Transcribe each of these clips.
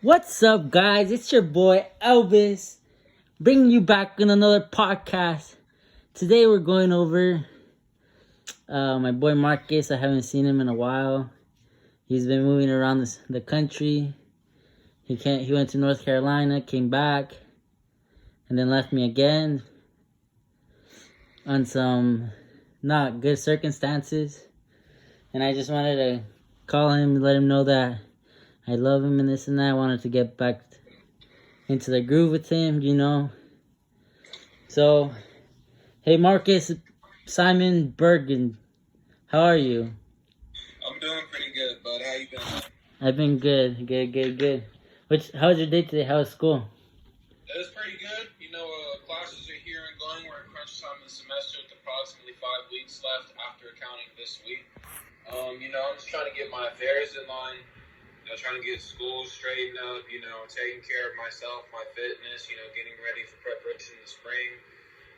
What's up, guys? It's your boy Elvis, bringing you back on another podcast. Today we're going over my boy Marcus. I haven't seen him in a while. He's been moving around the country. He went to North Carolina, came back, and then left me again on some not good circumstances. And I just wanted to call him and let him know that I love him and this and that. I wanted to get back into the groove with him, you know. So, hey Marcus, Simon Bergen, how are you? I'm doing pretty good, bud. How you been? I've been good. How's your day today? How's school? It was pretty good. Classes are here and going. We're in crunch time of the semester with approximately 5 weeks left after accounting this week. I'm just trying to get my affairs in line. Trying to get school straightened up, taking care of myself, my fitness, getting ready for preparation in the spring.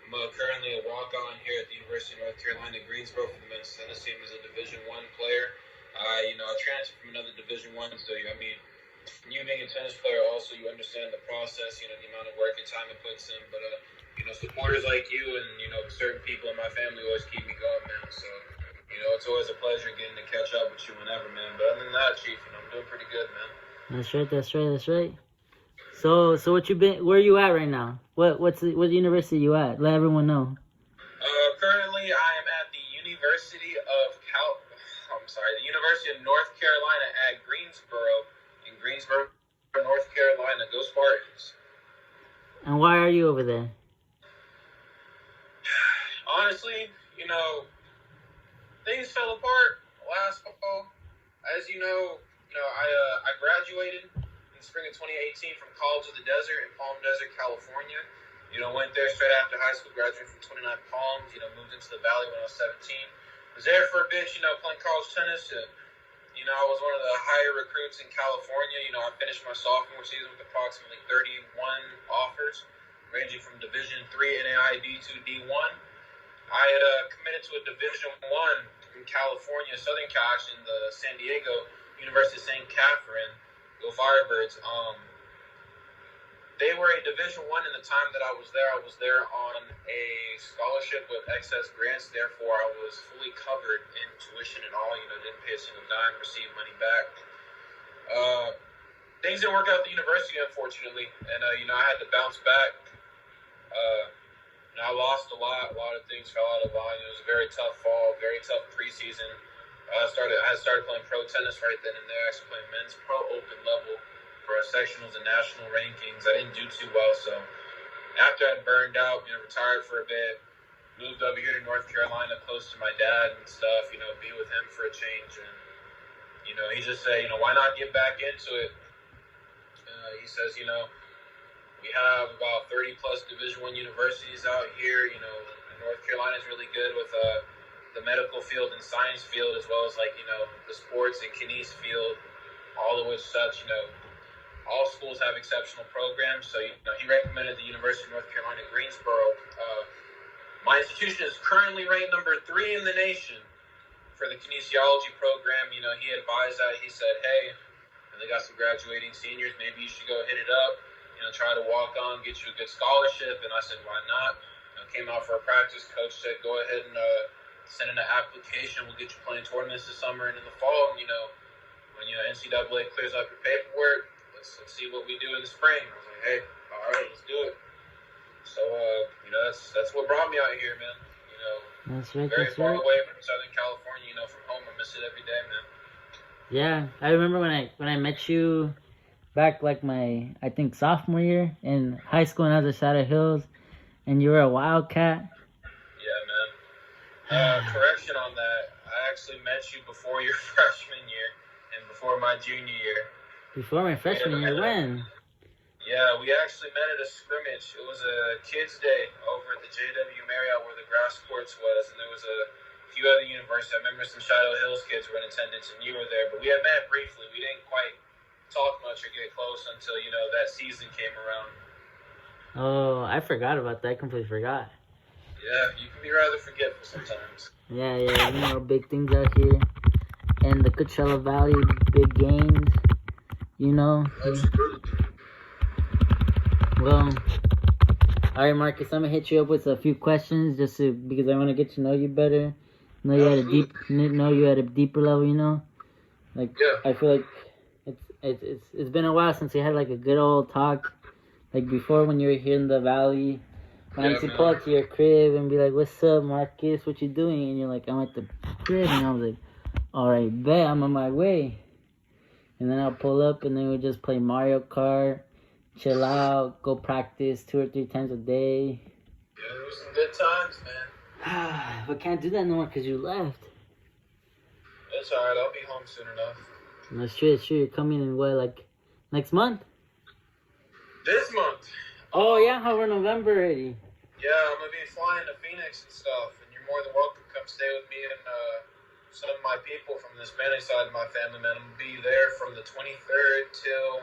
I'm currently a walk-on here at the University of North Carolina, Greensboro for the men's tennis team as a Division I player. I transferred from another Division I, so, you being a tennis player also, you understand the process, the amount of work and time it puts in. But, supporters like you and, certain people in my family always keep me going, man. So, it's always a pleasure getting to catch up with you whenever, man. But other than that, Chief, I'm doing pretty good, man. That's right. So where you at right now? What university you at? Let everyone know. Currently I am at the University of North Carolina at Greensboro, in Greensboro, North Carolina. Go Spartans. And why are you over there? Honestly, things fell apart last fall. As I graduated in the spring of 2018 from College of the Desert in Palm Desert, California. Went there straight after high school, graduated from 29 Palms, moved into the Valley when I was 17. Was there for a bit, playing college tennis. I was one of the higher recruits in California. I finished my sophomore season with approximately 31 offers, ranging from Division III NAIA D2 D1. I had committed to a Division I in California, Southern Cal, in the San Diego University of St. Catherine. Go Firebirds. They were a Division I in the time that I was there. I was there on a scholarship with excess grants. Therefore, I was fully covered in tuition and all. Didn't pay a single dime, received money back. Things didn't work out at the university, unfortunately. And, I had to bounce back. I lost a lot of things fell out of line. It was a very tough fall, very tough preseason. I started playing pro tennis right then and there. I actually playing men's pro open level for sectionals and national rankings. I didn't do too well, so after I burned out, retired for a bit, moved over here to North Carolina, close to my dad and stuff. Be with him for a change, and he just said, why not get back into it? He says, we have about 30 plus Division I universities out here. North Carolina is really good with the medical field and science field, as well as the sports and kines field, all of which all schools have exceptional programs. So he recommended the University of North Carolina, Greensboro. My institution is currently ranked number 3 in the nation for the kinesiology program. He advised that. He said, hey, they got some graduating seniors. Maybe you should go hit it up. Try to walk on, get you a good scholarship. And I said, why not? Came out for a practice. Coach said, go ahead and send in an application. We'll get you playing tournaments this summer and in the fall. And, when NCAA clears up your paperwork, let's see what we do in the spring. I was like, hey, all right, let's do it. So, that's what brought me out here, man. Very far away from Southern California. From home, I miss it every day, man. Yeah, I remember when I met you back my sophomore year in high school in other side of Hills, and you were a Wildcat. Yeah, man. Correction on that. I actually met you before your freshman year and before my junior year. Before my freshman year? When? Yeah, we actually met at a scrimmage. It was a kids' day over at the JW Marriott where the grass courts was, and there was a few other universities. I remember some Shadow Hills kids were in attendance, and you were there. But we had met briefly. We didn't quite talk much or get close until that season came around. Oh, I forgot about that. I completely forgot. Yeah, you can be rather forgetful sometimes. Yeah, big things out here in the Coachella Valley, big games. you know. Well, all right, Marcus, I'm gonna hit you up with a few questions because I want to get to know you better, know you at a deeper level, you know. Like, Yeah. I feel like it's been a while since we had like a good old talk. Like before, when you were here in the valley, when I used to pull up to your crib and be like, "What's up, Marcus? What you doing?" And you're like, "I'm at the crib," and I was like, "All right, bet I'm on my way." And then I'll pull up, and then we just play Mario Kart, chill out, go practice 2 or 3 times a day. Yeah, there was some good times, man. But can't do that no more because you left. That's alright, I'll be home soon enough. That's true. You're coming in what, like next month? This month. Oh yeah, over November already. Yeah, I'm gonna be flying to Phoenix and stuff, and you're more than welcome to come stay with me and some of my people from the Spanish side of my family, man. I'm gonna be there from the 23rd till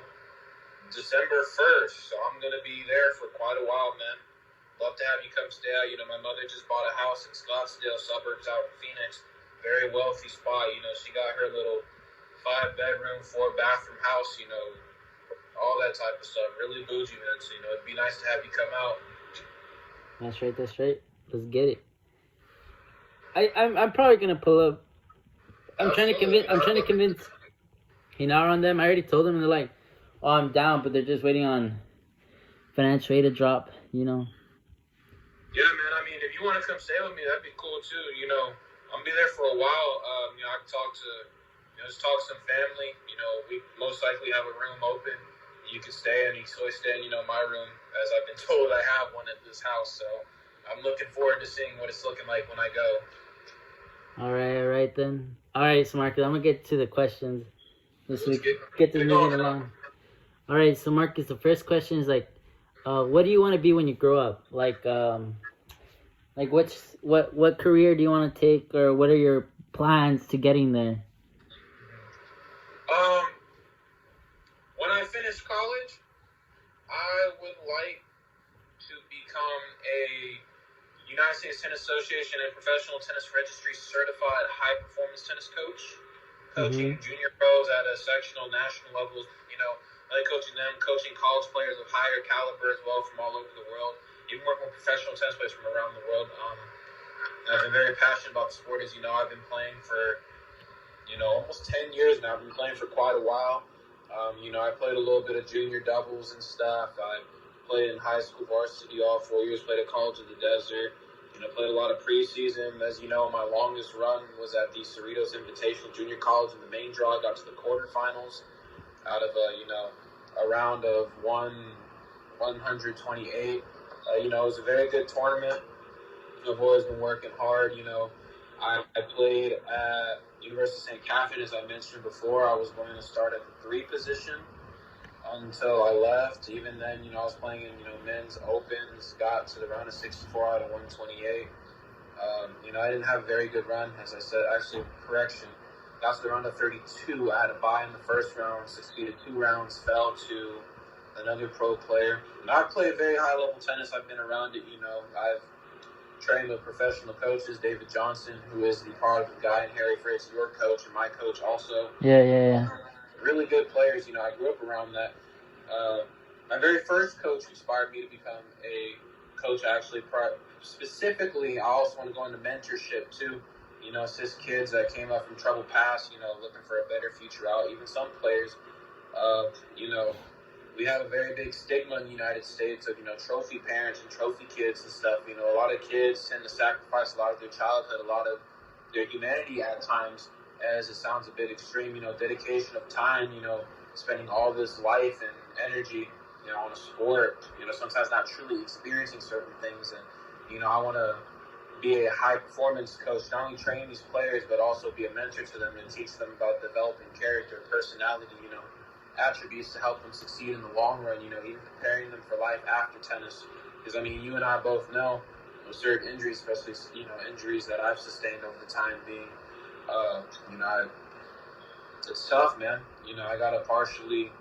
December 1st, so I'm gonna be there for quite a while, man. Love to have you come stay out. You know, my mother just bought a house in Scottsdale, suburbs out in Phoenix. Very wealthy spot. You know, she got her little 5-bedroom, 4-bathroom house, you know, all that type of stuff. Really bougie, man. So, you know, it'd be nice to have you come out. That's right. Let's get it. I'm probably gonna pull up. I'm trying to convince Hinara on them. I already told them, and they're like, "Oh, I'm down," but they're just waiting on financial aid to drop. You know. Yeah, man. I mean, if you want to come stay with me, that'd be cool too. You know, I'm gonna be there for a while. You know, I can just talk to some family. You know, we most likely have a room open. You can stay in. You can always stay in, you know, my room, as I've been told I have one at this house. So I'm looking forward to seeing what it's looking like when I go. All right then. All right, so Marcus, I'm gonna get to the questions this week. Get this moving along. All right, so Marcus, the first question is like, what do you want to be when you grow up? Like what career do you want to take, or what are your plans to getting there? When I finish college, I would like to become a United States Tennis Association and Professional Tennis Registry certified high-performance tennis coach, coaching junior pros at a sectional, national levels. You know, I like coaching them, coaching college players of higher caliber as well from all over the world, even working with professional tennis players from around the world. I've been very passionate about the sport. As you know, I've been playing for, you know, almost 10 years now. I've been playing for quite a while. You know, I played a little bit of junior doubles and stuff. I played in high school varsity all 4 years, played at College of the Desert. You know, played a lot of preseason. As you know, my longest run was at the Cerritos Invitational Junior College in the main draw. I got to the quarterfinals out of, you know, a round of 128. You know, it was a very good tournament. I've always been working hard. You know, I played at University of St. Catherine, as I mentioned before. I was going to start at the 3 position until I left. Even then, you know, I was playing in, you know, men's opens, got to the round of 64 out of 128. You know, I didn't have a very good run, as I said. Actually, correction, got to the round of 32. I had a bye in the first round, succeeded 2 rounds, fell to another pro player. And I play very high-level tennis. I've been around it, you know. I've trained with professional coaches, David Johnson, who is the product of Guy and Harry Fritz, your coach and my coach also. Yeah. Really good players. You know, I grew up around that. My very first coach inspired me to become a coach. Actually, specifically, I also want to go into mentorship too. You know, assist kids that came up from troubled past, you know, looking for a better future out. Even some players, you know, we have a very big stigma in the United States of, you know, trophy parents and trophy kids and stuff. You know, a lot of kids tend to sacrifice a lot of their childhood, a lot of their humanity at times, as it sounds a bit extreme, you know, dedication of time, you know, spending all this life and energy, you know, on a sport, you know, sometimes not truly experiencing certain things. And, you know, I want to be a high-performance coach, not only train these players, but also be a mentor to them and teach them about developing character, personality, you know, attributes to help them succeed in the long run, you know, even preparing them for life after tennis. Because, I mean, you and I both know certain injuries, especially, you know, injuries that I've sustained over the time being, you know, it's tough, man. You know, I got a partially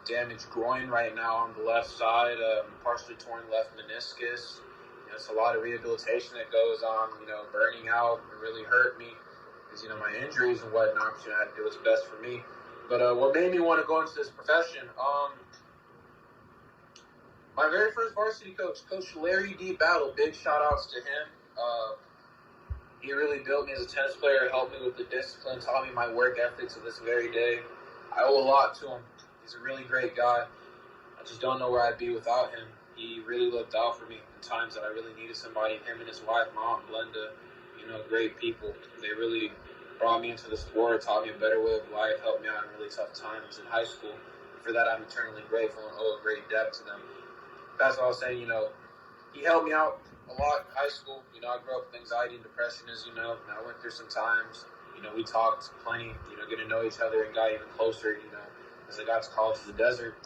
damaged groin right now on the left side, partially torn left meniscus. You know, it's a lot of rehabilitation that goes on, you know, burning out. It really hurt me because, you know, my injuries and whatnot, you know, I had to do what's best for me. But what made me want to go into this profession? My very first varsity coach, Coach Larry D. Battle, big shout outs to him. He really built me as a tennis player, helped me with the discipline, taught me my work ethic to this very day. I owe a lot to him. He's a really great guy. I just don't know where I'd be without him. He really looked out for me in times that I really needed somebody. Him and his wife, my Aunt Glenda, great people. They really brought me into the sport, taught me a better way of life, helped me out in really tough times in high school. And for that, I'm eternally grateful and owe a great debt to them. That's what I was saying, he helped me out a lot in high school. I grew up with anxiety and depression, as you know, and I went through some times. We talked plenty, getting to know each other and got even closer, as I got to college to the desert.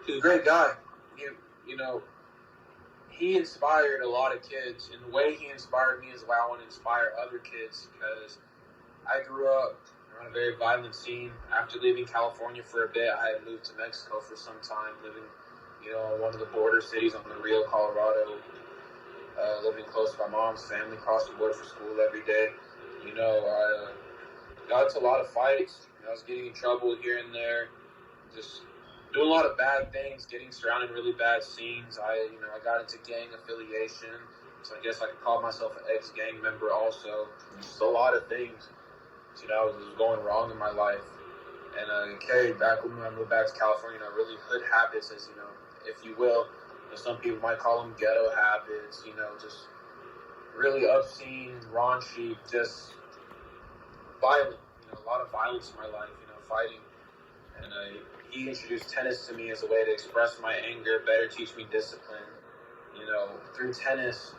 He's a great guy. He inspired a lot of kids, and the way he inspired me is the way I want to inspire other kids, because I grew up around a very violent scene. After leaving California for a bit, I had moved to Mexico for some time, living in one of the border cities on the Rio, Colorado, living close to my mom's family, crossing the border for school every day. I got into a lot of fights. I was getting in trouble here and there, just doing a lot of bad things, getting surrounded in really bad scenes. I got into gang affiliation, so I guess I could call myself an ex-gang member also. Just a lot of things, was going wrong in my life. And I carried back when I moved back to California, really hood habits, as if you will. Some people might call them ghetto habits, just really obscene, raunchy, just violent. A lot of violence in my life, fighting. And he introduced tennis to me as a way to express my anger, better teach me discipline. Through tennis,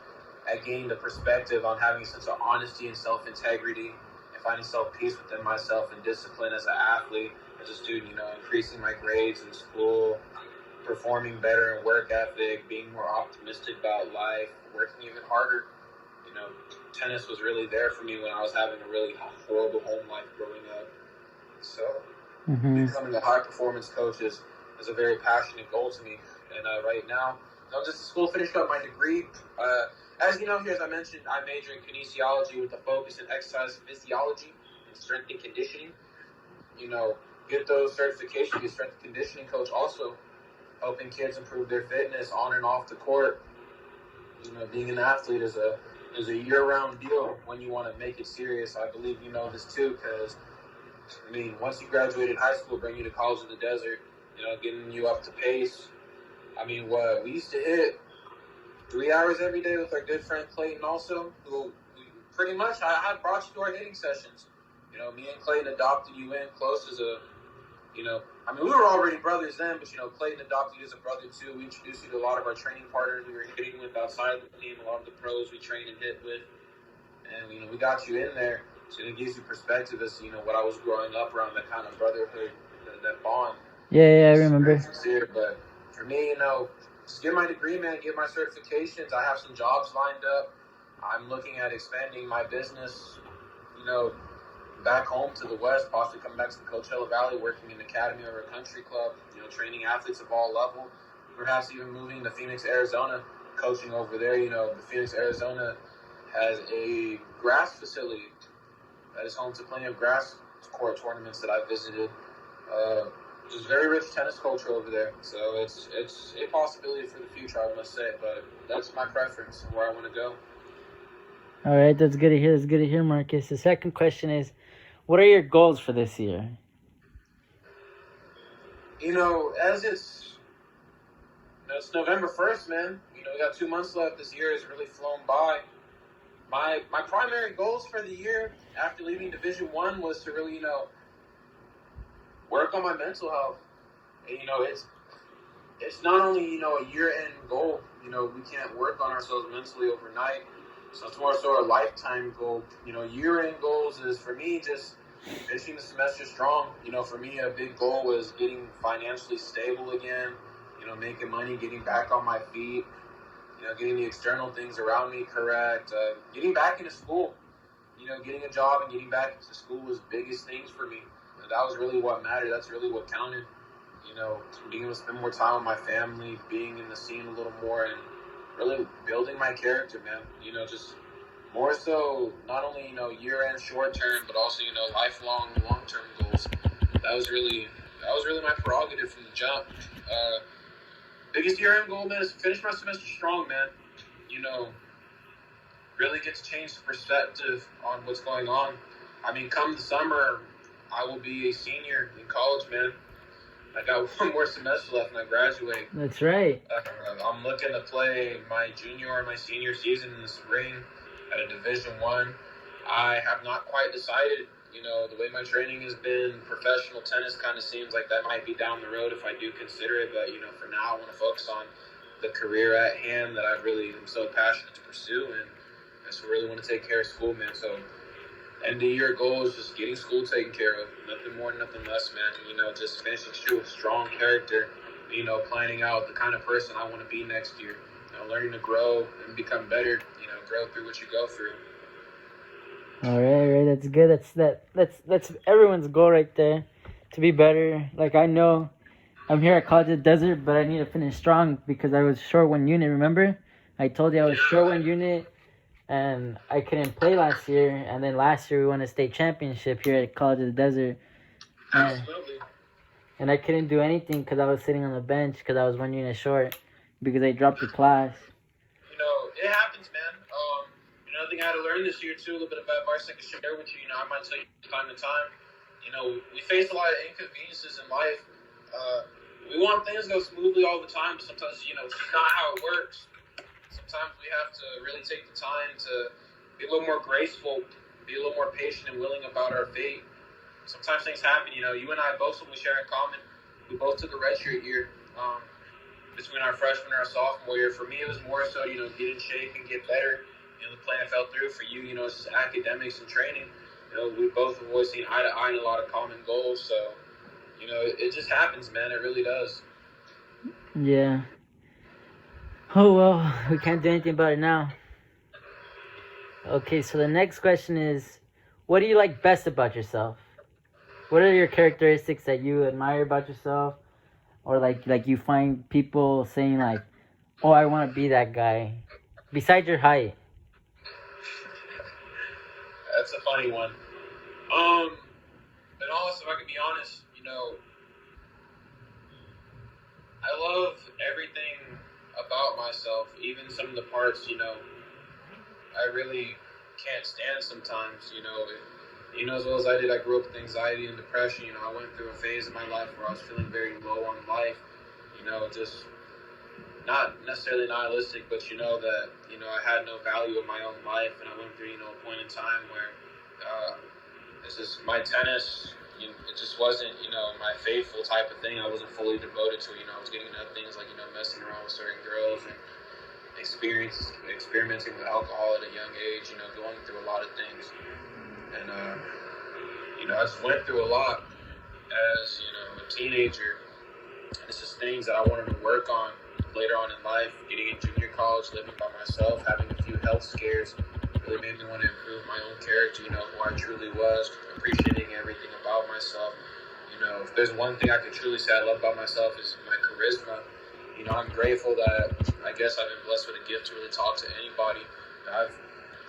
I gained a perspective on having a sense of honesty and self-integrity, and finding self-peace within myself and discipline as an athlete, as a student, increasing my grades in school, performing better in work ethic, being more optimistic about life, working even harder. Tennis was really there for me when I was having a really horrible home life growing up. So becoming a high-performance coach is a very passionate goal to me. And right now, I'm just in school, finished up my degree. As you know, here, as I mentioned, I major in kinesiology with a focus in exercise physiology and strength and conditioning. Get those certifications, get strength and conditioning coach also, helping kids improve their fitness on and off the court. Being an athlete is a year-round deal when you want to make it serious. I believe you know this too, because once you graduated high school, bring you to college in the desert, getting you up to pace. We used to hit 3 hours every day with our good friend Clayton also, who pretty much I brought you to our hitting sessions. Me and Clayton adopted you in close as a, we were already brothers then, but, Clayton adopted you as a brother too. We introduced you to a lot of our training partners we were hitting with outside of the team, a lot of the pros we trained and hit with. And, we got you in there. So it gives you perspective as to, what I was growing up around, that kind of brotherhood, that bond. Yeah, I remember. Sincere, but for me, just get my degree, man, get my certifications. I have some jobs lined up. I'm looking at expanding my business, back home to the West, possibly come back to the Coachella Valley, working in an academy or a country club, training athletes of all level. Perhaps even moving to Phoenix, Arizona, coaching over there. The Phoenix, Arizona has a grass facility that is home to plenty of grass court tournaments that I visited. There's very rich tennis culture over there, so it's a possibility for the future, I must say. But that's my preference, where I want to go. All right, that's good to hear. That's good to hear, Marcus. The second question is, what are your goals for this year? As it's November 1st, man. We got 2 months left. This year has really flown by. My primary goals for the year after leaving Division I was to really, work on my mental health. And, it's not only, a year-end goal. We can't work on ourselves mentally overnight. So it's more so a lifetime goal. Year-end goals is, for me, just finishing the semester strong. For me, a big goal was getting financially stable again, making money, getting back on my feet, getting the external things around me correct, getting back into school, getting a job and getting back into school was biggest things for me. And that was really what mattered. That's really what counted. Being able to spend more time with my family, being in the scene a little more, and really building my character, man. Just more so, not only, year-end, short-term, but also, lifelong, long-term goals. that was really my prerogative from the jump. Biggest year-end goal, man, is to finish my semester strong, man. You know, really get to change the perspective on what's going on. I mean, come the summer, I will be a senior in college, man. I got one more semester left and I graduate. That's right. I'm looking to play my junior or my senior season in the spring at a Division One. I have not quite decided. You know, the way my training has been, professional tennis kind of seems like that might be down the road if I do consider it. But, you know, for now, I want to focus on the career at hand that I really am so passionate to pursue. And I just really want to take care of school, man. So end of year goal is just getting school taken care of. Nothing more, nothing less, man. You know, just finishing school with strong character. You know, planning out the kind of person I want to be next year. You know, learning to grow and become better. You know, grow through what you go through. All right, that's good. That's everyone's goal right there, to be better. Like, I know I'm here at College of the Desert, but I need to finish strong because I was short one unit. Remember, I told you I was short one unit, and I couldn't play last year. And then last year we won a state championship here at College of the Desert. Absolutely. And I couldn't do anything because I was sitting on the bench because I was 1 unit short because I dropped the class. You know, it happens, man. Another thing I had to learn this year, too, a little bit of advice I can share with you. You know, I might tell you from time to time. You know, we face a lot of inconveniences in life. We want things to go smoothly all the time, but sometimes, you know, it's not how it works. Sometimes we have to really take the time to be a little more graceful, be a little more patient and willing about our fate. Sometimes things happen. You know, you and I both, what we share in common, we both took a redshirt year between our freshman and our sophomore year. For me, it was more so, you know, get in shape and get better. You know, the plan fell through. For you, you know, it's just academics and training. You know, we both have always seen eye to eye in a lot of common goals. So, you know, it just happens, man. It really does. Yeah. Oh, well, we can't do anything about it now. Okay, so the next question is, what do you like best about yourself? What are your characteristics that you admire about yourself? Or like you find people saying like, oh, I want to be that guy. Besides your height. That's a funny one. But also, if I could be honest, you know, I love everything about myself, even some of the parts, you know, I really can't stand sometimes, you know. You know as well as I did, I grew up with anxiety and depression. You know, I went through a phase in my life where I was feeling very low on life, you know, just not necessarily nihilistic, but you know that, you know, I had no value in my own life, and I went through, you know, a point in time where it's just my tennis, you know, it just wasn't, you know, my faithful type of thing. I wasn't fully devoted to it. You know, I was getting into things like, you know, messing around with certain girls and experimenting with alcohol at a young age, you know, going through a lot of things. And, you know, I just went through a lot as, you know, a teenager. And it's just things that I wanted to work on later on in life, getting in junior college, living by myself, having a few health scares, really made me want to improve my own character, you know, who I truly was, appreciating everything about myself. You know, if there's one thing I can truly say I love about myself is my charisma. You know, I'm grateful that I guess I've been blessed with a gift to really talk to anybody.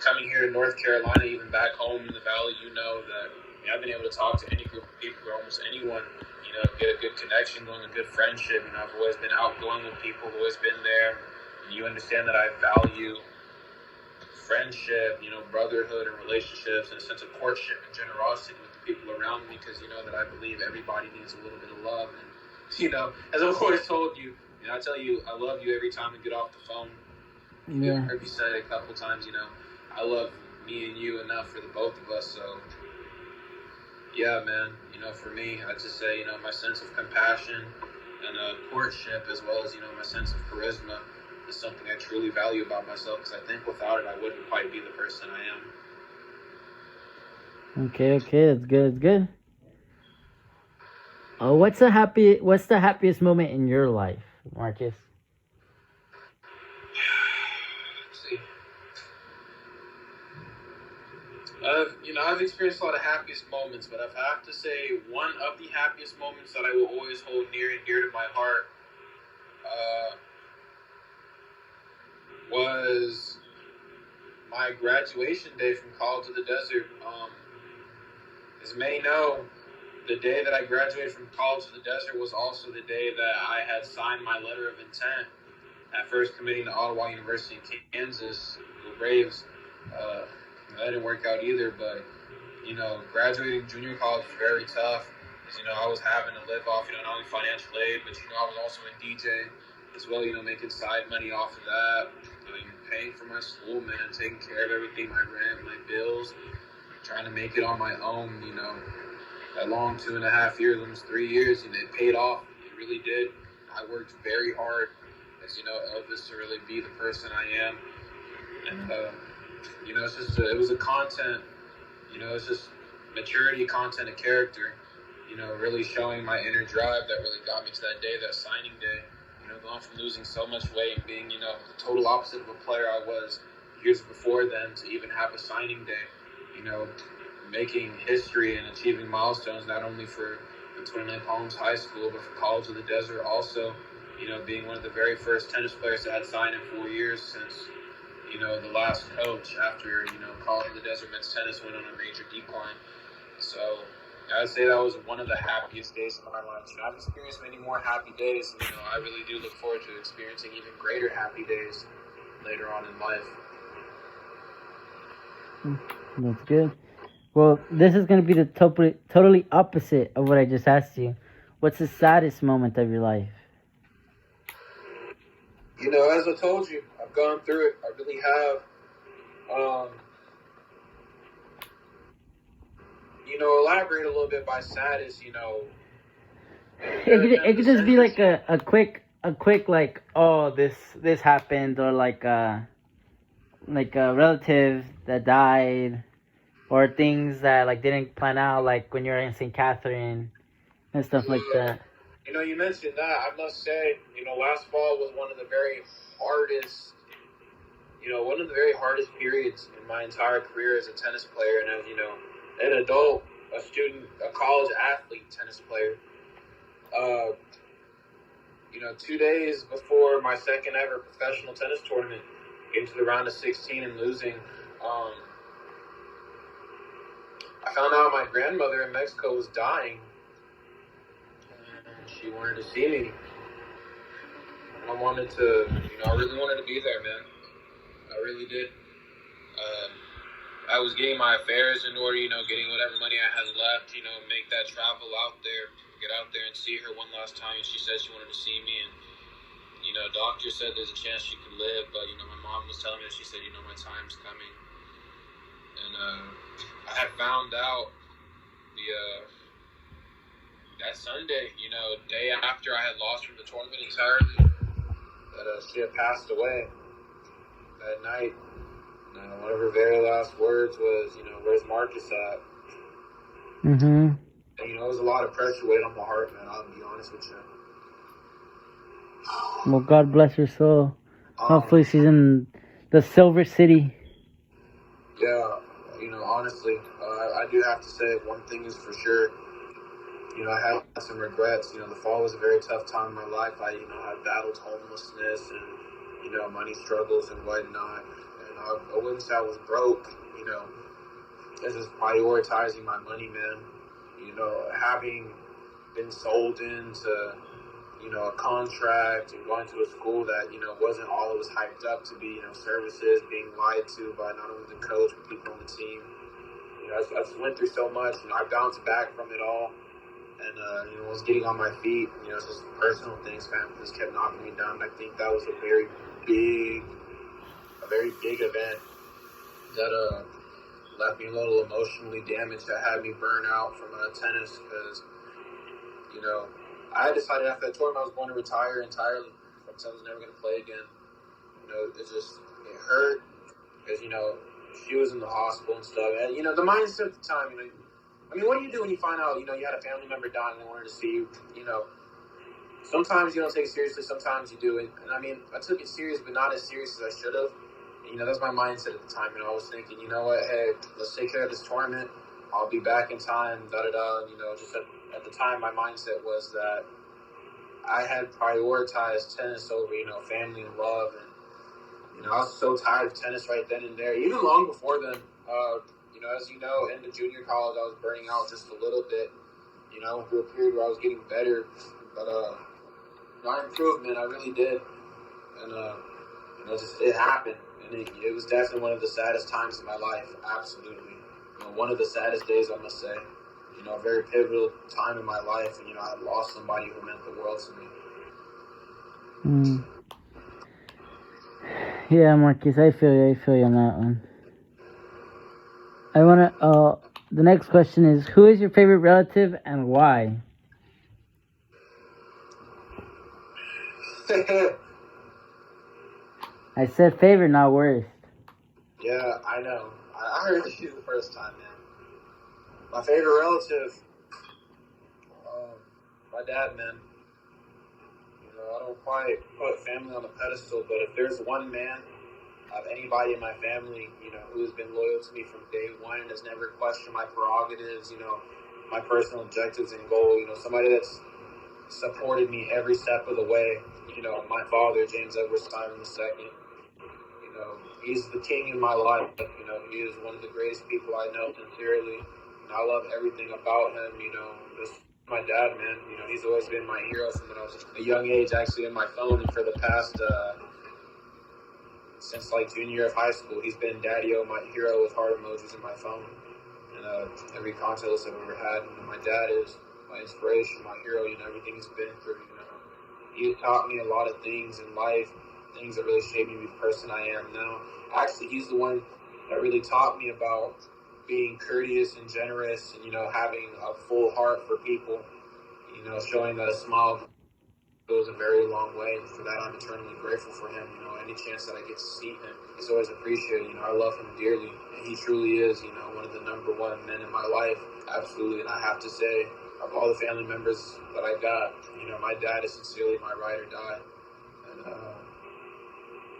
Coming here to North Carolina, even back home in the Valley, you know that I've been able to talk to any group of people or almost anyone, you know, get a good connection going, a good friendship. You know, I've always been outgoing with people, always been there. And you understand that I value friendship, you know, brotherhood and relationships and a sense of courtship and generosity with the people around me, because, you know, that I believe everybody needs a little bit of love. And, you know, as I've always told you, you know, I tell you, I love you every time we get off the phone. Yeah. You've heard me say it a couple times, you know, I love me and you enough for the both of us. So, yeah, man, you know, for me, I just say, you know, my sense of compassion and courtship, as well as, you know, my sense of charisma is something I truly value about myself, because I think without it, I wouldn't quite be the person I am. Okay, that's good. Oh, what's the happiest moment in your life, Marcus? You know, I've experienced a lot of happiest moments, but if I have to say one of the happiest moments that I will always hold near and dear to my heart was my graduation day from College of the Desert. As you may know, the day that I graduated from College of the Desert was also the day that I had signed my letter of intent at first committing to Ottawa University in Kansas, the Braves. That didn't work out either, but, graduating junior college was very tough. Because, I was having to live off, not only financial aid, but, I was also a DJ as well, making side money off of that. Paying for my school, man, taking care of everything, my rent, my bills, trying to make it on my own, that long 2.5 years, almost 3 years, it paid off. It really did. I worked very hard, as Elvis, to really be the person I am. And, it's just, it was a content, it's just maturity, content, and character, really showing my inner drive that really got me to that day, that signing day. Going from losing so much weight and being, the total opposite of a player I was years before then to even have a signing day, making history and achieving milestones, not only for the Twin Lake Palms High School, but for College of the Desert also, being one of the very first tennis players that had signed in 4 years since, the last coach after, College of the Desert men's tennis went on a major decline. So I'd say that was one of the happiest days of my life. I've experienced many more happy days. I really do look forward to experiencing even greater happy days later on in life. That's good. Well, this is going to be the totally opposite of what I just asked you. What's the saddest moment of your life? As I told you, I've gone through it. I really have. Elaborate a little bit by saddest, It could just be like a quick like, oh, this happened, or like a relative that died, or things that like didn't plan out, like when you're in St. Catherine and stuff like that. You mentioned that. I must say, last fall was one of the very hardest periods in my entire career as a tennis player and as, an adult, a student, a college athlete tennis player. 2 days before my second ever professional tennis tournament, getting to the round of 16 and losing, I found out my grandmother in Mexico was dying. And she wanted to see me. And I wanted to, I really wanted to be there, man. I really did. I was getting my affairs in order, getting whatever money I had left, make that travel out there, get out there and see her one last time. And she said she wanted to see me. And, doctor said there's a chance she could live. But, my mom was telling me, she said, my time's coming. And I had found out that Sunday, day after I had lost from the tournament entirely, that she had passed away that night. One of her very last words was, where's Marcus at? Mm-hmm. And, it was a lot of pressure weight on my heart, man. I'll be honest with you. Well, God bless her soul. Hopefully she's in the Silver City. Yeah, honestly, I do have to say one thing is for sure. I had some regrets. The fall was a very tough time in my life. I battled homelessness and, money struggles and whatnot. And I wouldn't say I was broke, It's just prioritizing my money, man. Having been sold into, a contract and going to a school that, wasn't all it was hyped up to be, services, being lied to by not only the coach, but people on the team. I just went through so much, I bounced back from it all. And, was getting on my feet, it's just personal things, man, just kept knocking me down. And I think that was a very big event that, left me a little emotionally damaged, that had me burn out from tennis because, I decided after that tournament I was going to retire entirely. I was never going to play again. It hurt because, she was in the hospital and stuff. And, the mindset at the time, what do you do when you find out, you had a family member dying and they wanted to see you, Sometimes you don't take it seriously, sometimes you do it. And, I took it serious, but not as serious as I should have. That's my mindset at the time. I was thinking, hey, let's take care of this tournament. I'll be back in time, da-da-da. Just at the time, my mindset was that I had prioritized tennis over, family and love. And, I was so tired of tennis right then and there. Even long before then, as end of junior college, I was burning out just a little bit. You know, I went through a period where I was getting better, but I improved, man. I really did, and it happened, and it was definitely one of the saddest times in my life. Absolutely, one of the saddest days, I must say. A very pivotal time in my life, and I had lost somebody who meant the world to me. Yeah, Marcus, I feel you on that one. The next question is, who is your favorite relative and why? I said favorite, not worst. Yeah, I know. I heard you the first time, man. My favorite relative, my dad, man. I don't quite put family on a pedestal, but if there's one man of anybody in my family, who has been loyal to me from day one and has never questioned my prerogatives, my personal objectives and goal, somebody that's supported me every step of the way, my father, James Edward Simon II, he's the king in my life. He is one of the greatest people I know sincerely. I love everything about him, just my dad, man. He's always been my hero from when I was a young age, actually, in my phone, and for the past since like junior year of high school, he's been Daddy-O, my hero, with heart emojis in my phone. And every contest list I've ever had, my dad is my inspiration, my hero, everything he's been through. He taught me a lot of things in life, things that really shaped me to be the person I am now. Actually, he's the one that really taught me about being courteous and generous and, having a full heart for people, showing that a smile goes a very long way. And for that, I'm eternally grateful for him. Any chance that I get to see him, it's always appreciated. I love him dearly. And he truly is, one of the number one men in my life. Absolutely. And I have to say, of all the family members that I got, my dad is sincerely my ride or die. And,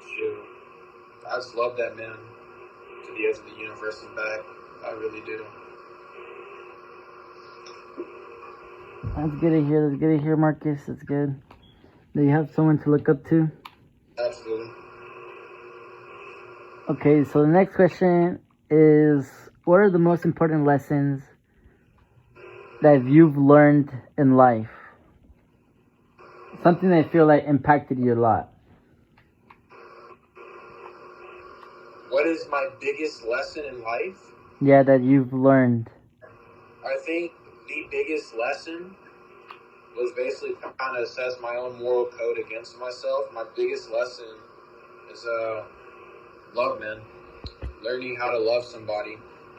shoot, I just love that man to the edge of the universe and back. I really do. That's good to hear, Marcus. That's good. Do you have someone to look up to? Absolutely. Okay, so the next question is, what are the most important lessons that you've learned in life? Something that I feel like impacted you a lot. What is my biggest lesson in life? Yeah, that you've learned. I think the biggest lesson was basically kind of assess my own moral code against myself. My biggest lesson is love, man. Learning how to love somebody.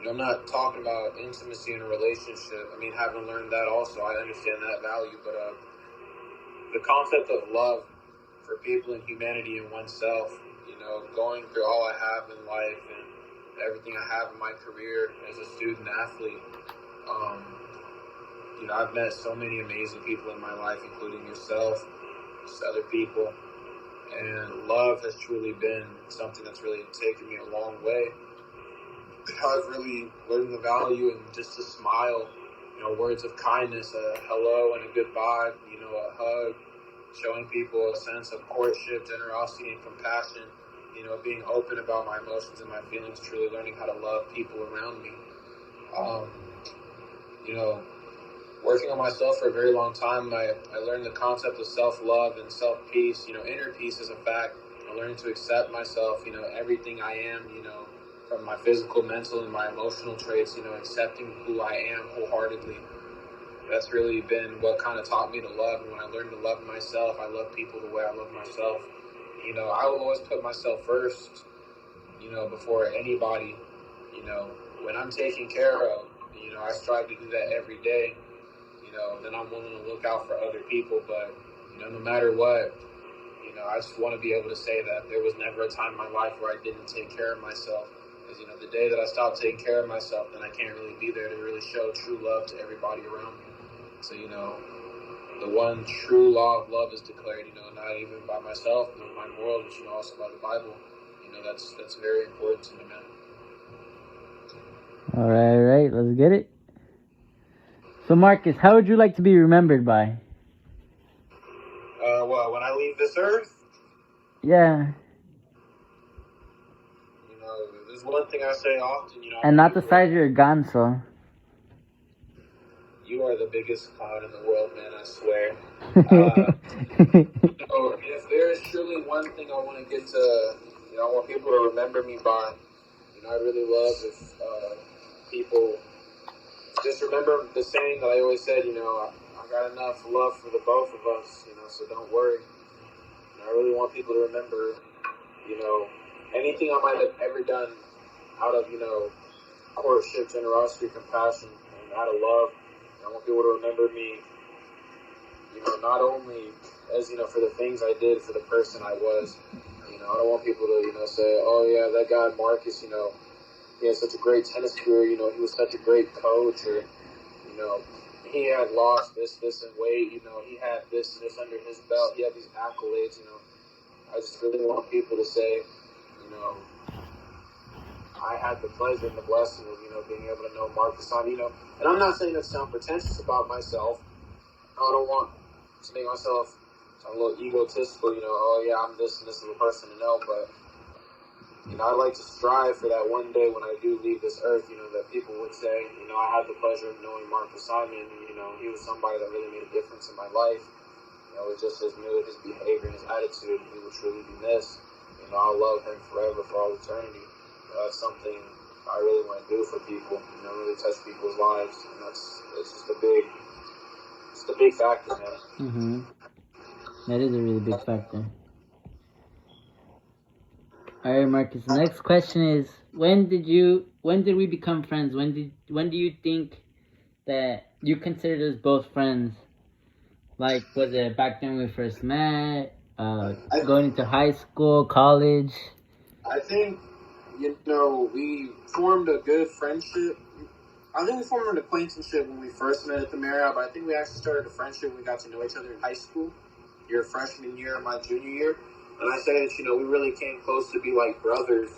I'm not talking about intimacy in a relationship. I mean, having learned that also, I understand that value. But the concept of love for people and humanity and oneself, going through all I have in life and everything I have in my career as a student athlete, I've met so many amazing people in my life, including yourself, just other people. And love has truly been something that's really taken me a long way. I've really learned the value in just a smile, words of kindness, a hello and a goodbye, a hug, showing people a sense of courtship, generosity, and compassion, being open about my emotions and my feelings, truly learning how to love people around me. Working on myself for a very long time, I learned the concept of self-love and self-peace, inner peace is a fact. Learning to accept myself, everything I am, from my physical, mental, and my emotional traits, accepting who I am wholeheartedly. That's really been what kind of taught me to love. And when I learned to love myself, I love people the way I love myself. I will always put myself first, before anybody. When I'm taken care of, I strive to do that every day. Then I'm willing to look out for other people. But, no matter what, I just want to be able to say that there was never a time in my life where I didn't take care of myself. Because, the day that I stop taking care of myself, then I can't really be there to really show true love to everybody around me. So, the one true law of love is declared, not even by myself, but my moral, but, also by the Bible. That's very important to me, man. All right, let's get it. So, Marcus, how would you like to be remembered by? When I leave this earth? Yeah. There's one thing I say often, And not the size of your gun, so. you are the biggest clown in the world, man, I swear. So if there is truly one thing I want to get to, I want people to remember me by, I really love if people just remember the saying that I always said, I got enough love for the both of us, so don't worry. I really want people to remember, anything I might have ever done out of, courtship, generosity, compassion, and out of love. I want people to remember me, not only as, for the things I did, for the person I was. I don't want people to, say, oh, yeah, that guy Marcus, he had such a great tennis career, he was such a great coach, or, he had lost this in weight, he had this and this under his belt, he had these accolades, I just really want people to say, I had the pleasure and the blessing of, being able to know Marcus on, and I'm not saying that to sound pretentious about myself. I don't want to make myself sound a little egotistical, oh yeah, I'm this and this is the person to know, but, I'd like to strive for that one day when I do leave this earth, that people would say, I had the pleasure of knowing Marcus Simon, he was somebody that really made a difference in my life, with just his mood, his behavior, and his attitude, he would truly be missed. I'll love him forever, for all eternity. That's something I really want to do for people, really touch people's lives, and it's just a big factor, man. Mm-hmm. That is a really big factor. All right, Marcus. The next question is: when did we become friends? When do you think that you considered us both friends? Like, was it back then we first met? Going into high school, college? I think, we formed a good friendship. I think we formed an acquaintanceship when we first met at the Marriott, but I think we actually started a friendship when we got to know each other in high school, your freshman year and my junior year. And I say that, we really came close to be like brothers,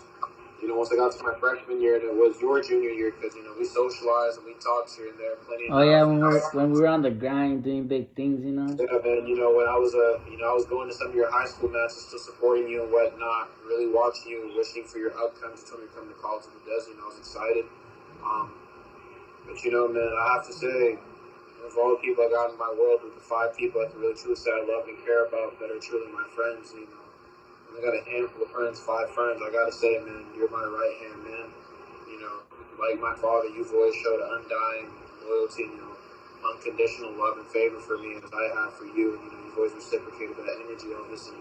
once I got to my freshman year, and it was your junior year, because, we socialized and we talked here and there plenty of Oh, yeah, times. when we were on the grind doing big things, Yeah, man, when I was I was going to some of your high school matches, still supporting you and whatnot, really watching you, wishing for your outcomes until we come to College of the Desert, and I was excited. But man, I have to say, of all the people I got in my world, with the 5 people I can really truly say I love and care about that are truly my friends, I got a handful of friends, 5 friends. I gotta say, man, you're my right hand man. Like my father, you've always showed undying loyalty, unconditional love and favor for me, as I have for you. And, you've always reciprocated that energy on this. And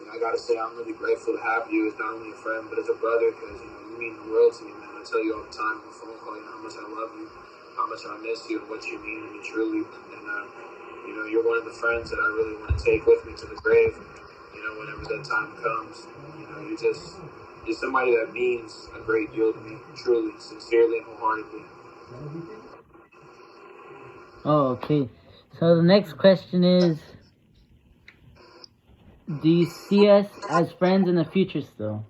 I gotta say, I'm really grateful to have you as not only a friend, but as a brother, because you mean the world to me, man. I tell you all the time on the phone call, how much I love you, how much I miss you, and what you mean to me truly. And you're one of the friends that I really want to take with me to the grave. Whenever that time comes, you're somebody that means a great deal to me, truly, sincerely, and wholeheartedly. Oh, okay. So the next question is: do you see us as friends in the future still?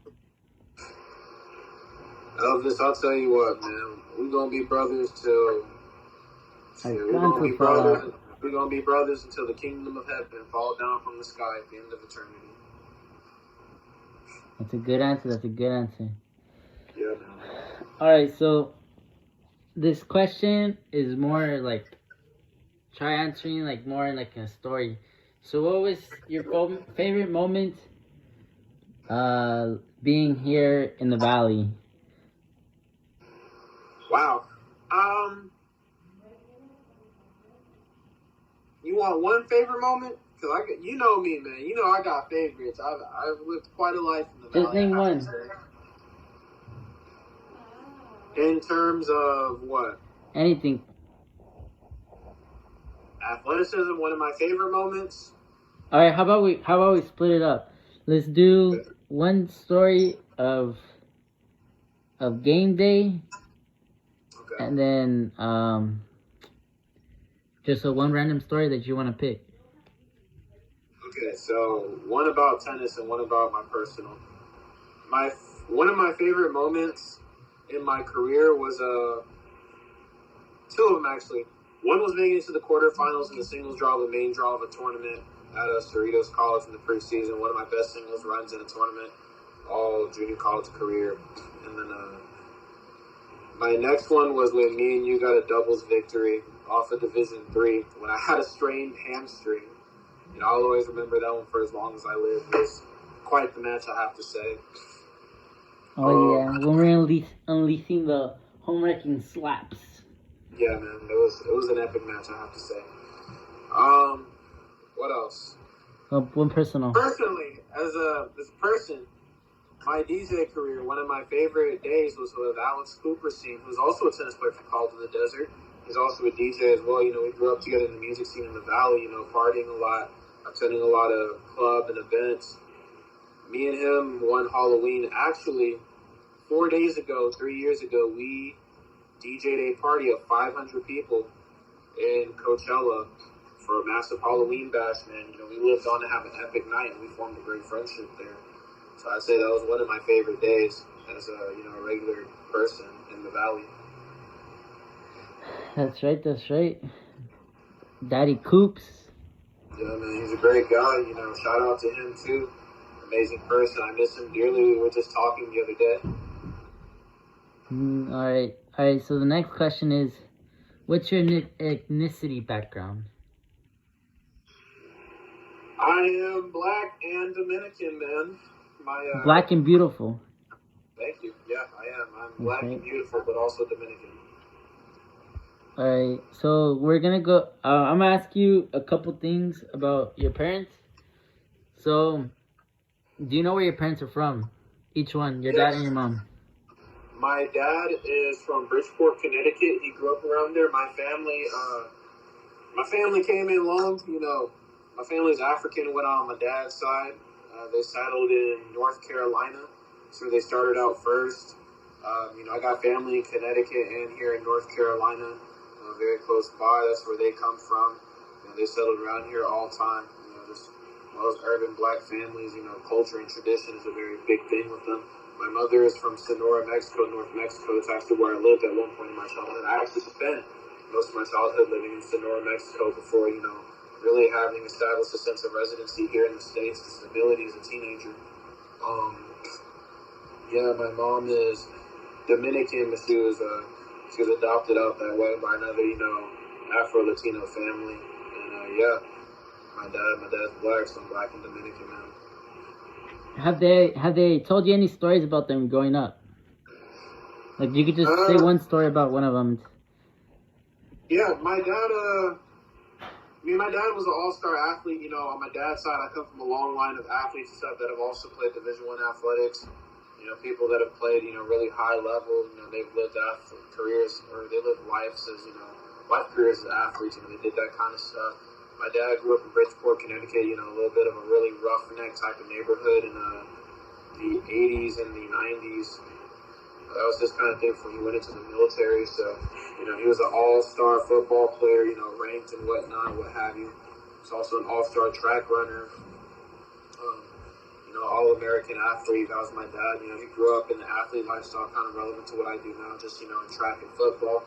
Elvis, I'll tell you what, man. We're gonna be brothers till. We're gonna be brothers until the kingdom of heaven fall down from the sky at the end of eternity. That's a good answer. Yeah, man. Alright, so this question is more like try answering like more like a story. So what was your favorite moment being here in the valley? Wow. You want one favorite moment? Because you know me, man. I got favorites. I've lived quite a life in the valley. Just name one. In terms of what? Anything. Athleticism, one of my favorite moments. All right, how about we split it up? Let's do one story of game day, okay, and then just one random story that you want to pick. Okay, so one about tennis and one about my personal. One of my favorite moments in my career was 2 of them actually. One was making it to the quarterfinals in the singles draw, the main draw of a tournament at Cerritos College in the preseason. One of my best singles runs in a tournament, all junior college career. And then my next one was when me and you got a doubles victory off of Division III when I had a strained hamstring. I'll always remember that one for as long as I live. It was quite the match, I have to say. Oh yeah, when we're unleashing the home wrecking slaps. Yeah, man, it was an epic match, I have to say. What else? One personal. Personally, as a person, my DJ career, one of my favorite days was with Alex Cooperstein, who's also a tennis player from College in the Desert. He's also a DJ as well. We grew up together in the music scene in the Valley, partying a lot, attending a lot of club and events. Me and him one Halloween, actually, 3 years ago, we DJ'd a party of 500 people in Coachella for a massive Halloween bash, man. We lived on to have an epic night, and we formed a great friendship there. So I'd say that was one of my favorite days as a regular person in the Valley. That's right. Daddy Coops. Yeah, man, he's a great guy. Shout out to him too. Amazing person. I miss him dearly. We were just talking the other day. All right. So the next question is, what's your ethnicity background? I am black and Dominican, man. Black and beautiful. Thank you. Yeah, I am. I'm black and beautiful, but also Dominican. All right. So we're gonna go. I'm gonna ask you a couple things about your parents. So, do you know where your parents are from? Each one, your dad and your mom. My dad is from Bridgeport, Connecticut. He grew up around there. My family came in long. My family's African. Went on my dad's side. They settled in North Carolina. So they started out first. I got family in Connecticut and here in North Carolina, very close by. That's where they come from. They settled around here all the time. Just those urban black families. Culture and tradition is a very big thing with them. My mother is from Sonora, Mexico, North Mexico. It's actually where I lived at one point in my childhood. I actually spent most of my childhood living in Sonora, Mexico before, really having established a sense of residency here in the States and stability as a teenager. My mom is Dominican, but she was adopted out that way by another, Afro-Latino family. And, my dad's black, so I'm black and Dominican, man. Have they told you any stories about them growing up? Like, you could just say one story about one of them. Yeah, my dad was an all-star athlete. On my dad's side, I come from a long line of athletes and stuff that have also played Division I athletics. People that have played, really high level. They've lived careers, or they lived lives as, life careers as athletes. They did that kind of stuff. My dad grew up in Bridgeport, Connecticut, a little bit of a really roughneck type of neighborhood in the 80s and the 90s. That was his kind of thing before he went into the military. So, he was an all-star football player, ranked and whatnot, what have you. He's also an all-star track runner, all-American athlete. That was my dad. He grew up in the athlete lifestyle, kind of relevant to what I do now, just, in track and football.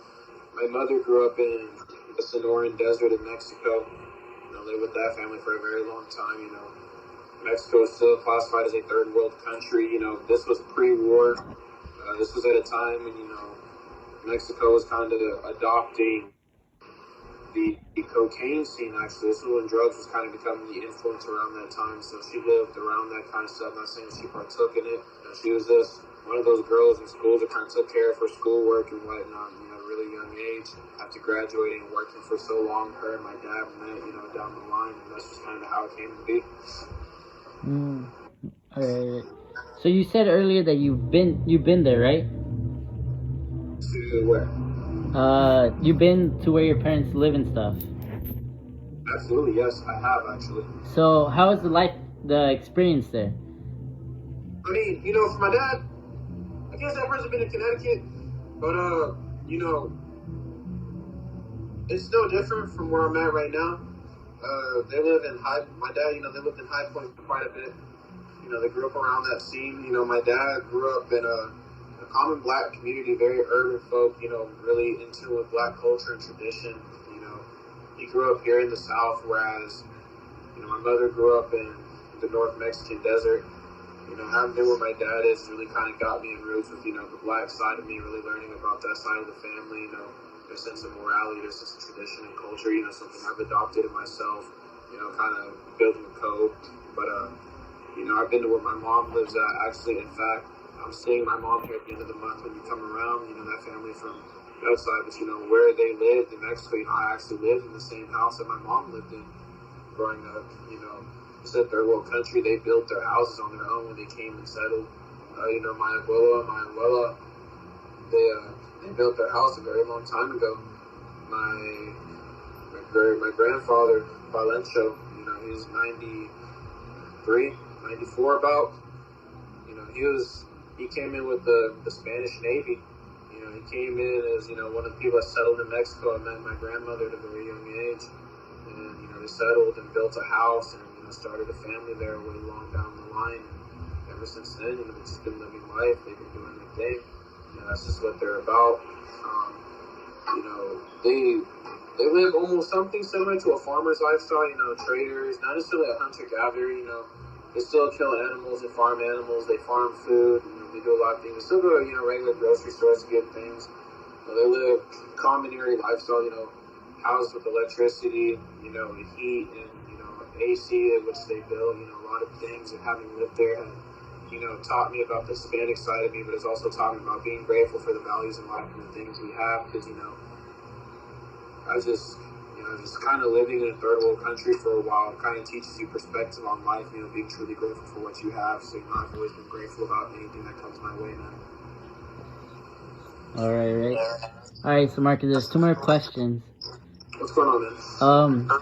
My mother grew up in the Sonoran Desert in Mexico. Lived with that family for a very long time. Mexico is still classified as a third world country. This was pre-war. This was at a time when, Mexico was kind of adopting the cocaine scene, actually. This is when drugs was kind of becoming the influence around that time. So she lived around that kind of stuff. I'm not saying she partook in it. She was just one of those girls in school that kind of took care of her schoolwork and whatnot, really young age. After graduating and working for so long, her and my dad met, down the line, and that's just kind of how it came to be. All right. So you said earlier that you've been there, right? To where? You've been to where your parents live and stuff. Absolutely, yes, I have actually. So how is the experience there? I mean, for my dad, I guess that person been in Connecticut, but it's no different from where I'm at right now. They live in my dad, they lived in High Point for quite a bit. They grew up around that scene. My dad grew up in a common black community, very urban folk, really in tune with black culture and tradition. He grew up here in the South, whereas, my mother grew up in the North Mexican desert. Having been where my dad is really kind of got me in roots with, the black side of me, really learning about that side of the family, their sense of morality, their sense of tradition and culture. Something I've adopted in myself. Kind of building a code. But I've been to where my mom lives at. Actually, in fact, I'm seeing my mom here at the end of the month when you come around. That family from outside, but where they lived in Mexico. I actually lived in the same house that my mom lived in growing up. It's a third world country. They built their houses on their own when they came and settled. My abuela, they built their house a very long time ago. My grandfather, Valencio, he's 93, 94 about. He came in with the Spanish Navy. He came in as, one of the people that settled in Mexico. I met my grandmother at a very young age. And, they settled and built a house and, started a family there way long down the line. And ever since then, they've just been living life. They've been doing their thing. That's just what they're about. They live almost something similar to a farmer's lifestyle, traders, not necessarily a hunter-gatherer, They still kill animals and farm animals. They farm food. They do a lot of things. They still go to, regular grocery stores to get things. They live communary lifestyle, housed with electricity, heat and, AC, which they build, a lot of things. And having lived there have, taught me about the Hispanic side of me, but it's also taught me about being grateful for the values in life and the things we have. Because, just kind of living in a third world country for a while kind of teaches you perspective on life, being truly grateful for what you have. So, I've always been grateful about anything that comes my way now. All right, so Marcus, there's 2 more questions. What's going on, man?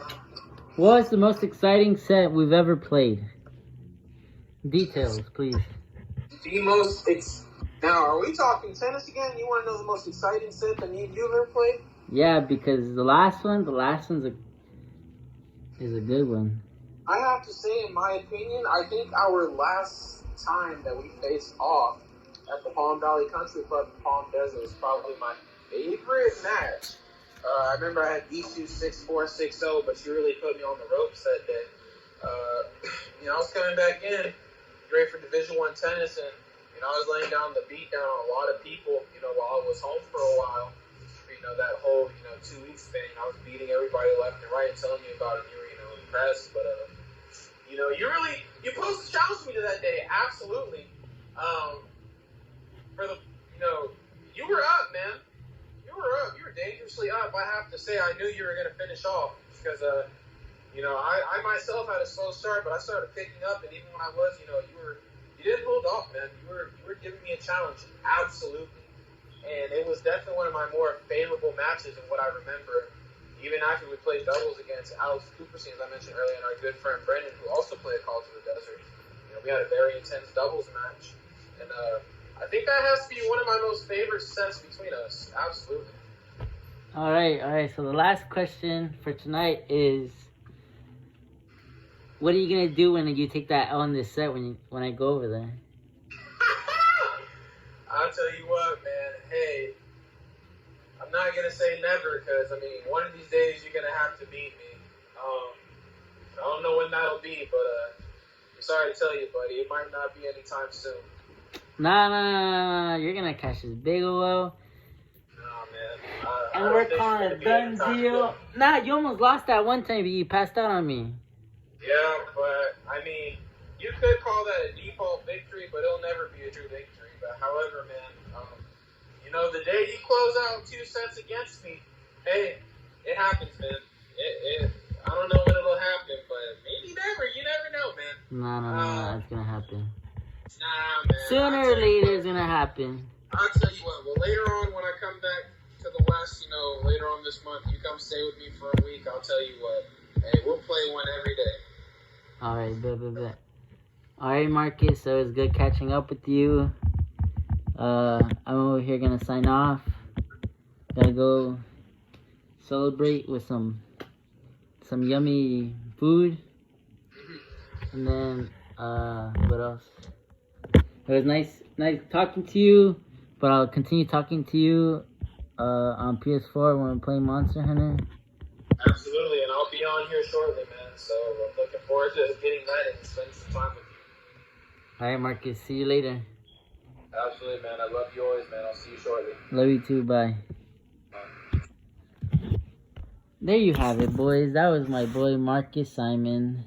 What was the most exciting set we've ever played? Details, please. Now, are we talking tennis again? You want to know the most exciting set that you've ever played? Yeah, because the last one's is a good one. I have to say, in my opinion, I think our last time that we faced off at the Palm Valley Country Club in Palm Desert was probably my favorite match. I remember I had EQ 6-4, 6-0, but she really put me on the ropes that day. I was coming back in, ready for Division I tennis, and I was laying down the beat down on a lot of people, while I was home for a while. That whole, 2 weeks span, I was beating everybody left and right and telling me about it. You were, impressed. But, you posed a challenge to me to that day. Absolutely. You were up, man. You were up. You were dangerously up. I have to say, I knew you were going to finish off because, I myself had a slow start, but I started picking up. And even when I was, you didn't hold off, man. You were giving me a challenge. Absolutely. And it was definitely one of my more favorable matches in what I remember. Even after we played doubles against Alex Cooperstein, as I mentioned earlier, and our good friend Brendan, who also played Calls of the Desert. We had a very intense doubles match. And I think that has to be one of my most favorite sets between us. Absolutely. All right. So the last question for tonight is, what are you going to do when you take that L in this set when I go over there? I'll tell you what, man. Hey, I'm not going to say never because, one of these days you're going to have to beat me. I don't know when that'll be, but I'm sorry to tell you, buddy. It might not be anytime soon. Nah. You're going to catch this big O. Nah, man. And we're calling it a done deal. Nah, you almost lost that one time, but you passed out on me. Yeah, but, you could call that a default victory, but it'll never be a true victory. But however, man, the day you close out 2 sets against me, hey, it happens, man. I don't know when it'll happen, but maybe never. You never know, man. No, it's gonna happen. Nah, man. Sooner or later, it's gonna happen. I'll tell you what. Well, later on, when I come back to the West, later on this month, you come stay with me for a week. I'll tell you what. Hey, we'll play one every day. All right, bet. All right, Marcus. So it's good catching up with you. I'm over here gonna sign off. Gotta go celebrate with some yummy food. And then what else? It was nice talking to you, but I'll continue talking to you on PS4 when we're playing Monster Hunter. Absolutely, and I'll be on here shortly, man. So I'm looking forward to getting that and spending some time with you. Alright, Marcus, see you later. Absolutely, man. I love you always, man. I'll see you shortly. Love you too, bye. Bye. there you have it, boys. That was my boy Marcus Simon.